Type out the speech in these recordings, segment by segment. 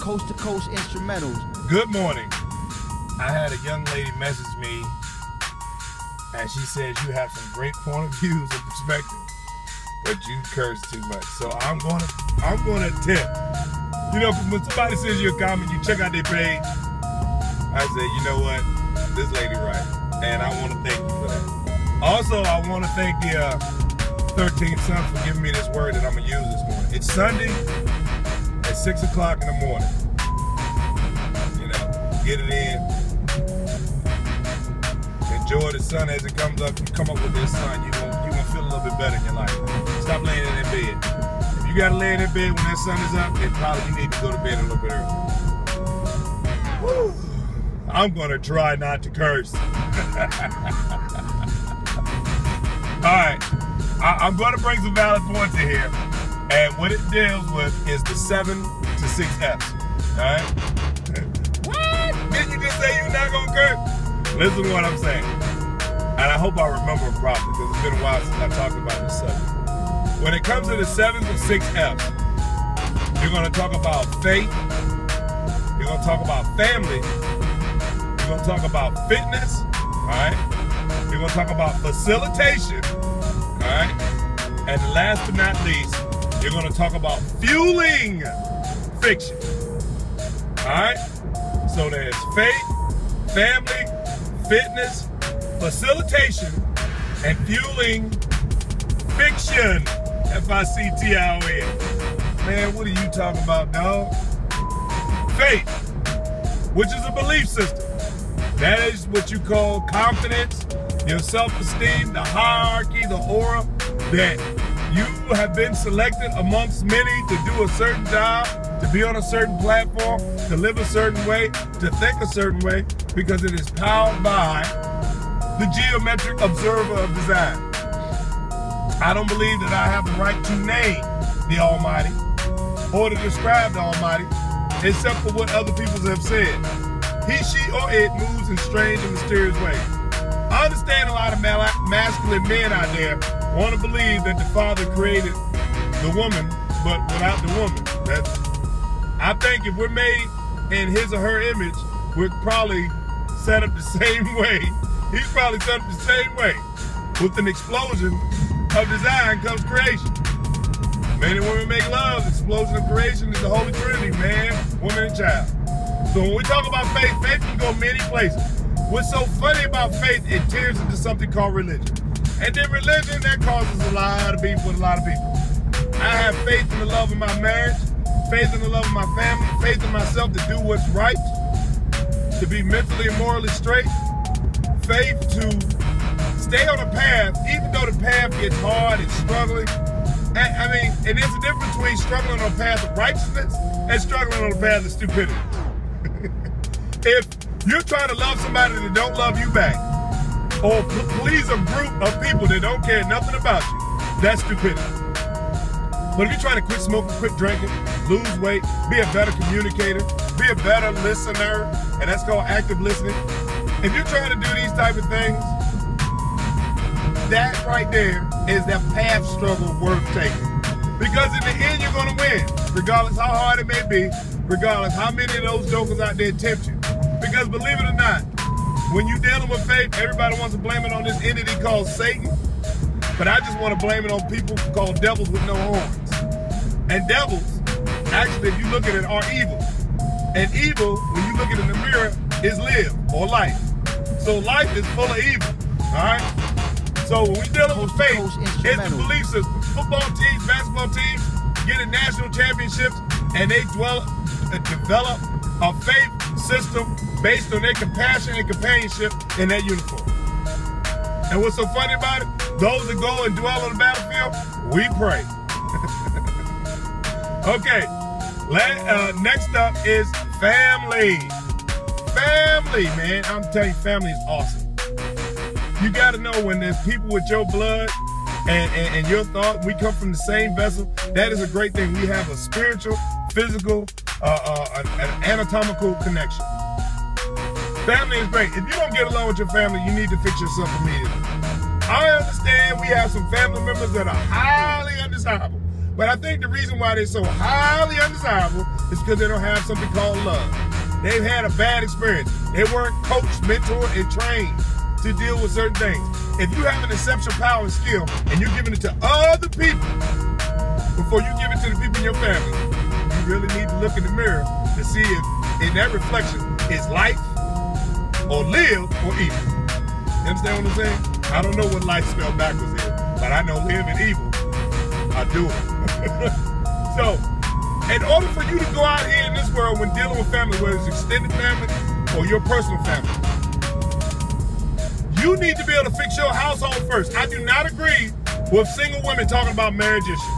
Coast to coast instrumentals. Good morning. I had a young lady message me and she says you have some great point of views and perspective, but you curse too much. So I'm gonna attempt. You know, when somebody sends you a comment, you check out their page. I say, you know what, this lady right, and I want to thank you for that. Also, I want to thank the 13th son for giving me this word that I'm gonna use this morning. It's Sunday at 6 o'clock in the morning. You know, get it in. Enjoy the sun as it comes up. You come up with this sun, you're gonna feel a little bit better in your life. Stop laying in that bed. If you gotta lay in that bed when that sun is up, then probably you need to go to bed a little bit early. Woo. I'm gonna try not to curse. Alright, I'm gonna bring some valid points in here. And what it deals with is the 7 to 6 F's. Alright? What? Didn't you just say you're not gonna curse? Listen to what I'm saying. And I hope I remember it properly because it's been a while since I talked about this subject. When it comes to the 7 to 6 F's, you're gonna talk about faith, you're gonna talk about family, you're gonna talk about fitness, alright? You're gonna talk about facilitation, alright? And last but not least, you're gonna talk about fueling fiction, alright? So there's faith, family, fitness, facilitation, and fueling fiction. F-I-C-T-I-O-N. Man, what are you talking about, dog? Faith, which is a belief system. That is what you call confidence, your self-esteem, the hierarchy, the aura that you have been selected amongst many to do a certain job, to be on a certain platform, to live a certain way, to think a certain way, because it is powered by the geometric observer of design. I don't believe that I have the right to name the Almighty or to describe the Almighty, except for what other people have said. He, she, or it moves in strange and mysterious ways. I understand a lot of masculine men out there want to believe that the Father created the woman, but without the woman. I think if we're made in his or her image, we're probably set up the same way. He's probably set up the same way. With an explosion of design comes creation. Men and women make love. The explosion of creation is the Holy Trinity, man, woman, and child. So when we talk about faith, faith can go many places. What's so funny about faith, it tears into something called religion. And then religion, that causes a lot of beef with a lot of people. I have faith in the love of my marriage, faith in the love of my family, faith in myself to do what's right, to be mentally and morally straight, faith to stay on a path, even though the path gets hard and struggling. And there's a difference between struggling on a path of righteousness and struggling on a path of stupidity. If you're trying to love somebody that don't love you back, or please a group of people that don't care nothing about you, that's stupidity. But if you're trying to quit smoking, quit drinking, lose weight, be a better communicator, be a better listener, and that's called active listening. If you're trying to do these type of things, that right there is that path struggle worth taking. Because in the end, you're gonna win, regardless how hard it may be, regardless how many of those jokers out there tempt you. Because believe it or not, when you're dealing with faith, everybody wants to blame it on this entity called Satan. But I just want to blame it on people called devils with no horns. And devils, actually, if you look at it, are evil. And evil, when you look at it in the mirror, is live or life. So life is full of evil, all right? So when we're dealing with faith, it's the belief system. Football teams, basketball teams get national championships, and they develop a faith system based on their compassion and companionship in that uniform. And what's so funny about it? Those that go and dwell on the battlefield, we pray. Okay, next up is family. Family, man. I'm telling you, family is awesome. You got to know when there's people with your blood and your thought, we come from the same vessel, that is a great thing. We have a spiritual, physical, an anatomical connection. Family is great. If you don't get along with your family, you need to fix yourself immediately. I understand we have some family members that are highly undesirable. But I think the reason why they're so highly undesirable is because they don't have something called love. They've had a bad experience. They weren't coached, mentored, and trained to deal with certain things. If you have an exceptional power and skill and you're giving it to other people before you give it to the people in your family, you really need to look in the mirror to see if in that reflection is life or live or evil. You understand what I'm saying? I don't know what life spelled backwards is, but I know live and evil are doing. So, in order for you to go out here in this world when dealing with family, whether it's extended family or your personal family, you need to be able to fix your household first. I do not agree with single women talking about marriage issues.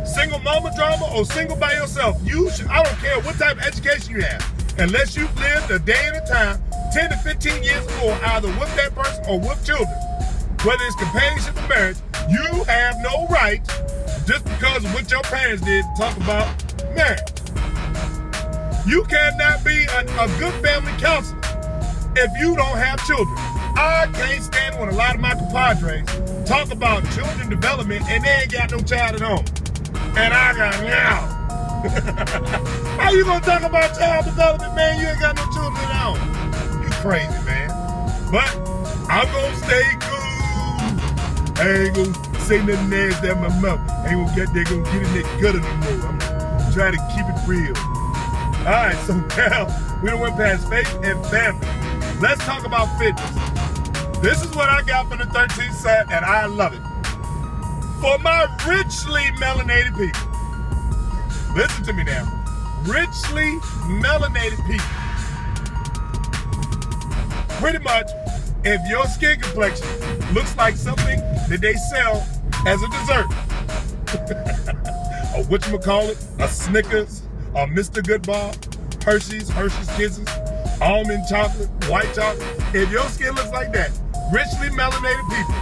Single mama drama or single by yourself, I don't care what type of education you have, unless you've lived a day at a time, 10 to 15 years or more, either with that person or with children, whether it's companionship or marriage, you have no right, just because of what your parents did, to talk about marriage. You cannot be a good family counselor if you don't have children. I can't stand when a lot of my compadres talk about children development and they ain't got no child at home. And I got now. How you gonna talk about child development, man? You ain't got no children at home. You crazy, man. But I'm gonna stay cool. I ain't gonna say nothing nasty out my mouth. I ain't gonna get there, gonna get in that gutter no more. I'm gonna try to keep it real. All right, so now we done went past faith and family. Let's talk about fitness. This is what I got from the 13th set, and I love it. For my richly melanated people, listen to me now. Richly melanated people. Pretty much, if your skin complexion looks like something that they sell as a dessert, or whatchamacallit, a Snickers, or Mr. Goodbar, Hershey's Kisses, almond chocolate, white chocolate, if your skin looks like that, richly melanated people,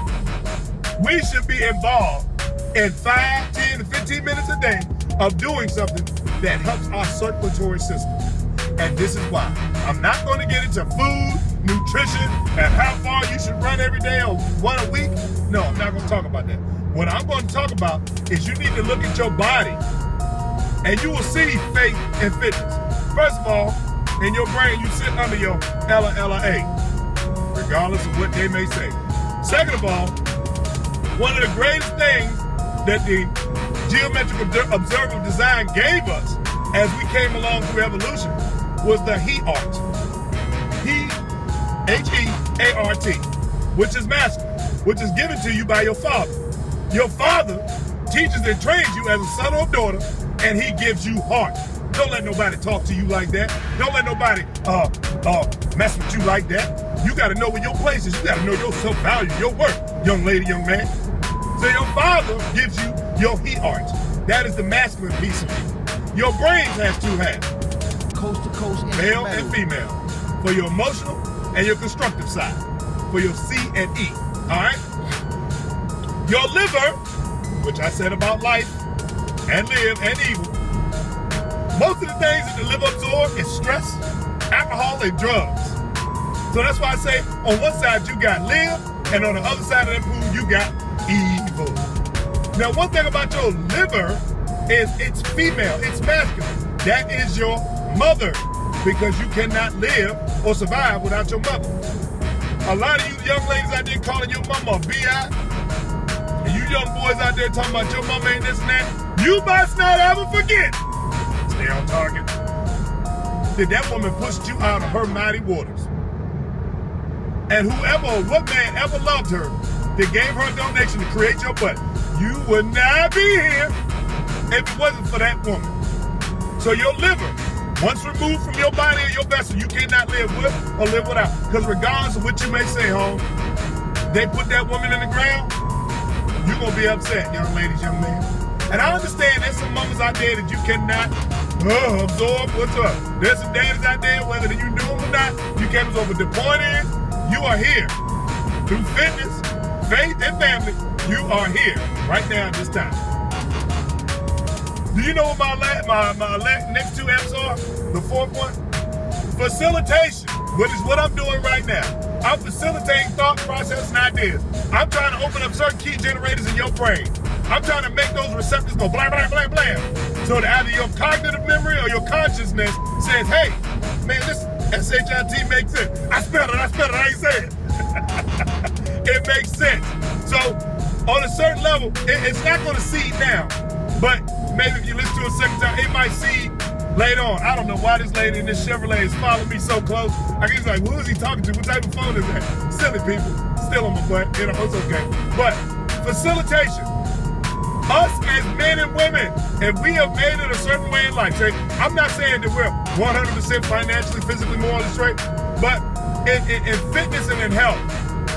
we should be involved in 5, 10, 15 minutes a day of doing something that helps our circulatory system. And this is why. I'm not going to get into food, nutrition, and how far you should run every day or one a week. No, I'm not going to talk about that. What I'm going to talk about is you need to look at your body and you will see faith and fitness. First of all, in your brain, you sit under your LA, regardless of what they may say. Second of all, one of the greatest things that the geometric observer design gave us as we came along through evolution was the He-Art. H-E-A-R-T, which is masculine, which is given to you by your father. Your father teaches and trains you as a son or a daughter, and he gives you heart. Don't let nobody talk to you like that. Don't let nobody mess with you like that. You got to know where your place is. You got to know your self-value, your worth, young lady, young man. So your father gives you your He-Art. That is the masculine piece of you. Your brain has two halves. Coast to coast, male and female. For your emotional and your constructive side. For your C and E. All right? Your liver, which I said about life and live and evil. Most of the things that the liver absorbs is stress, alcohol, and drugs. So that's why I say on one side you got live, and on the other side of that pool you got evil. Now one thing about your liver is it's female, it's masculine. That is your mother, because you cannot live or survive without your mother. A lot of you young ladies out there calling your mama a B.I., and you young boys out there talking about your mama ain't this and that, you must not ever forget. Stay on target. Did that woman pushed you out of her mighty waters? And whoever, what man ever loved her that gave her a donation to create your butt, you would not be here if it wasn't for that woman. So your liver, once removed from your body or your vessel, you cannot live with or live without. Because regardless of what you may say, home, they put that woman in the ground, you're going to be upset, young ladies, young men. And I understand there's some mamas out there that you cannot absorb. What's up? There's some daddies out there, whether you do them or not, you can't absorb. But the point is, you are here. Through fitness, faith, and family, you are here right now at this time. Do you know what my next two F's are? The fourth one? Facilitation, which is what I'm doing right now. I'm facilitating thought process and ideas. I'm trying to open up certain key generators in your brain I'm trying to make those receptors go blam, blam, blam, blam. So that either your cognitive memory or your consciousness says, hey, man, this SHIT makes sense. I spelled it, I ain't saying it. It makes sense. So on a certain level, it's not going to seed now, but maybe if you listen to it a second time, it might seed later on. I don't know why this lady in this Chevrolet is following me so close. I guess like, who is he talking to? What type of phone is that? Silly people, still on my butt, you know, it's okay. But facilitation, us as men and women, if we have made it a certain way in life, say, I'm not saying that we're 100% financially, physically, morally straight, but in fitness and in health,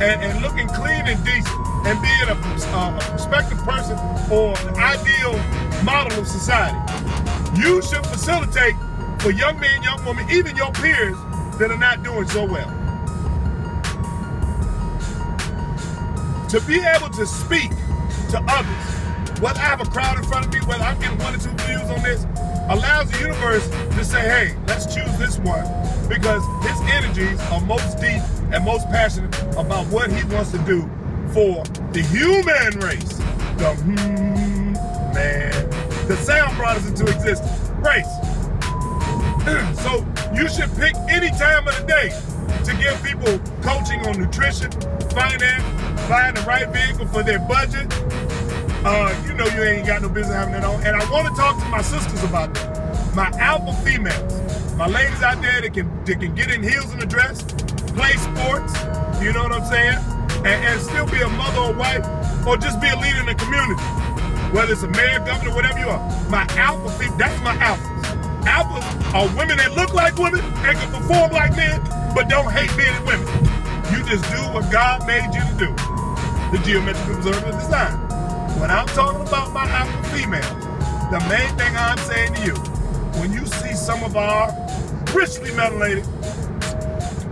and looking clean and decent, and being a prospective person or an ideal model of society, you should facilitate for young men, young women, even your peers that are not doing so well. To be able to speak to others, whether I have a crowd in front of me, whether I'm getting 1 or 2 views on this, allows the universe to say, hey, let's choose this one because his energies are most deep and most passionate about what he wants to do for the human race. The man. The sound brought us into existence. Race. So you should pick any time of the day to give people coaching on nutrition, finance, buying the right vehicle for their budget. You know you ain't got no business having that on. And I want to talk to my sisters about that. My alpha females. My ladies out there that can get in heels and a dress, play sports, you know what I'm saying? And still be a mother or wife, or just be a leader in the community. Whether it's a mayor, governor, whatever you are. My alpha female, that's my alphas. Alphas are women that look like women and can perform like men, but don't hate men and women. You just do what God made you to do. The geometric observer design. When I'm talking about my alpha females, the main thing I'm saying to you, when you see some of our richly melanated,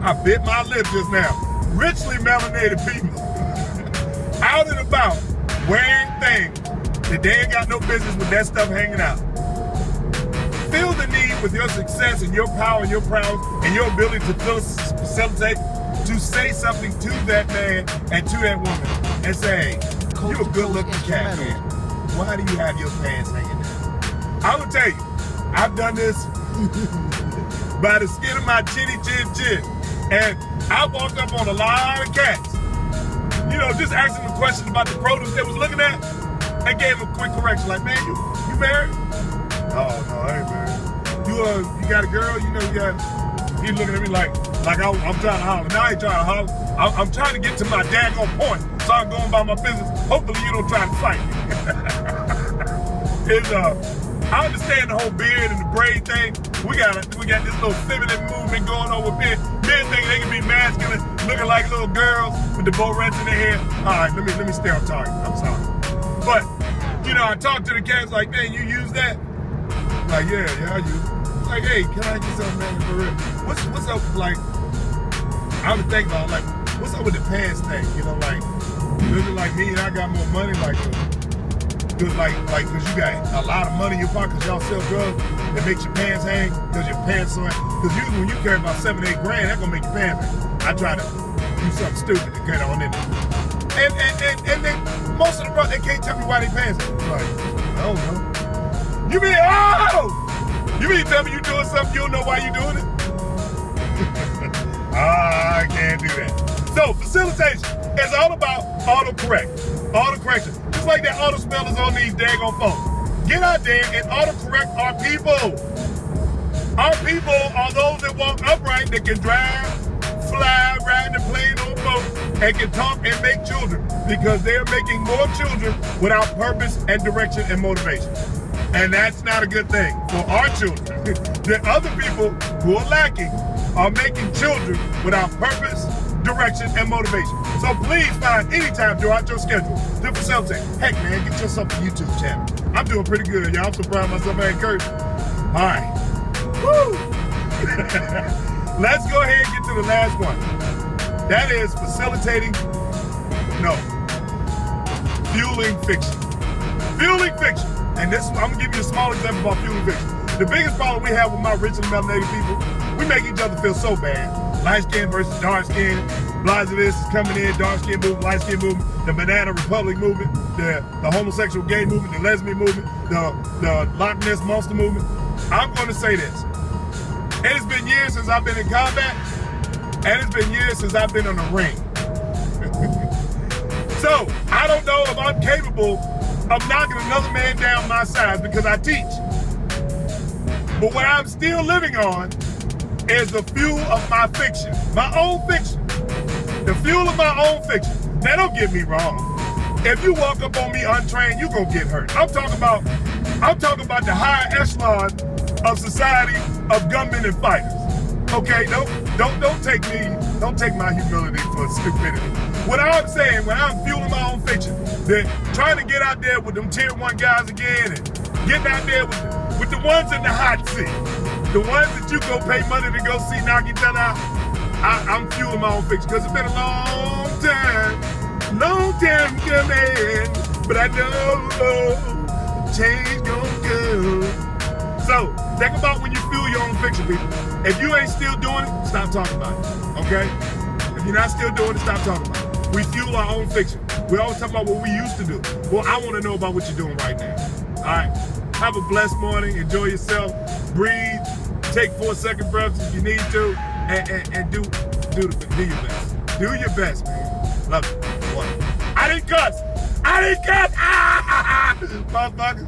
I bit my lip just now, richly melanated people out and about wearing things that they ain't got no business with that stuff hanging out. Feel the need with your success and your power and your prowess and your ability to facilitate to say something to that man and to that woman and say, hey, you a good looking cat, man. Why do you have your pants hanging down? I will tell you, I've done this by the skin of my chinny chin. And I walked up on a lot of cats, you know, just asking them questions about the produce they was looking at, and gave them a quick correction, like, man, you married? Oh, no, I ain't married. You got a girl? You know, he's looking at me like I'm trying to holler. Now I ain't trying to holler. I'm trying to get to my daggone point, so I'm going about my business. Hopefully you don't try to fight me. I understand the whole beard and the braid thing. We got this little feminine movement going on with men. Men think they can be masculine, looking like little girls with the bow rents in their hair. All right, let me stay on target. I'm sorry. But, you know, I talk to the cats like, man, you use that? Like, yeah, I use it. Like, hey, can I get something, man, for real? What's up, like, I was thinking about, like, what's up with the pants thing? You know, like, looking like me and I got more money, like cause you got a lot of money in your pocket, cause y'all sell drugs that makes your pants hang, cause your pants so, cause usually when you carry about 7 or 8 grand, that's gonna make your pants hang. I try to do something stupid to get on in there. And then most of the brothers, they can't tell me why they pants hang. Like, I don't know. You mean tell me you doing something you don't know why you doing it? I can't do that. So facilitation is all about auto-correction. Just like that auto spellers on these daggone phones. Get out there and auto-correct our people. Our people are those that walk upright, that can drive, fly, ride in a plane or boat, and can talk and make children, because they're making more children without purpose and direction and motivation. And that's not a good thing for our children. The other people who are lacking are making children without purpose, direction, and motivation. So please find any time throughout your schedule to facilitate. Heck, man, get yourself a YouTube channel. I'm doing pretty good, y'all. I'm so proud of myself, man. Encourage. All right. Woo! Let's go ahead and get to the last one. That is fueling fiction. Fueling fiction. And this, I'm gonna give you a small example about fueling fiction. The biggest problem we have with my richly melanated people, we make each other feel so bad. Light skin versus dark skin. Blind this is coming in, dark skin movement, light skin movement. the Banana Republic movement, the homosexual gay movement, the lesbian movement, the Loch Ness Monster movement. I'm going to say this. It has been years since I've been in combat, and it's been years since I've been on the ring. So, I don't know if I'm capable of knocking another man down my size because I teach. But what I'm still living on is the fuel of my fiction, my own fiction. The fuel of my own fiction. Now, don't get me wrong. If you walk up on me untrained, you're gonna get hurt. I'm talking about the higher echelon of society of gunmen and fighters. Okay, don't take my humility for stupidity. What I'm saying, when I'm fueling my own fiction, that trying to get out there with them tier 1 guys again and getting out there with the ones in the hot seat, the ones that you go pay money to go see knock each other out, I'm fueling my own fiction because it's been a long time coming, but I know change gonna come. So think about when you fuel your own fiction, people. If you ain't still doing it, stop talking about it, okay? If you're not still doing it, stop talking about it. We fuel our own fiction. We always talk about what we used to do. Well, I want to know about what you're doing right now. All right? Have a blessed morning. Enjoy yourself. Breathe. Take 4-second breaths if you need to. And do your best. Do your best, man. Love you. I didn't cuss. Motherfucker.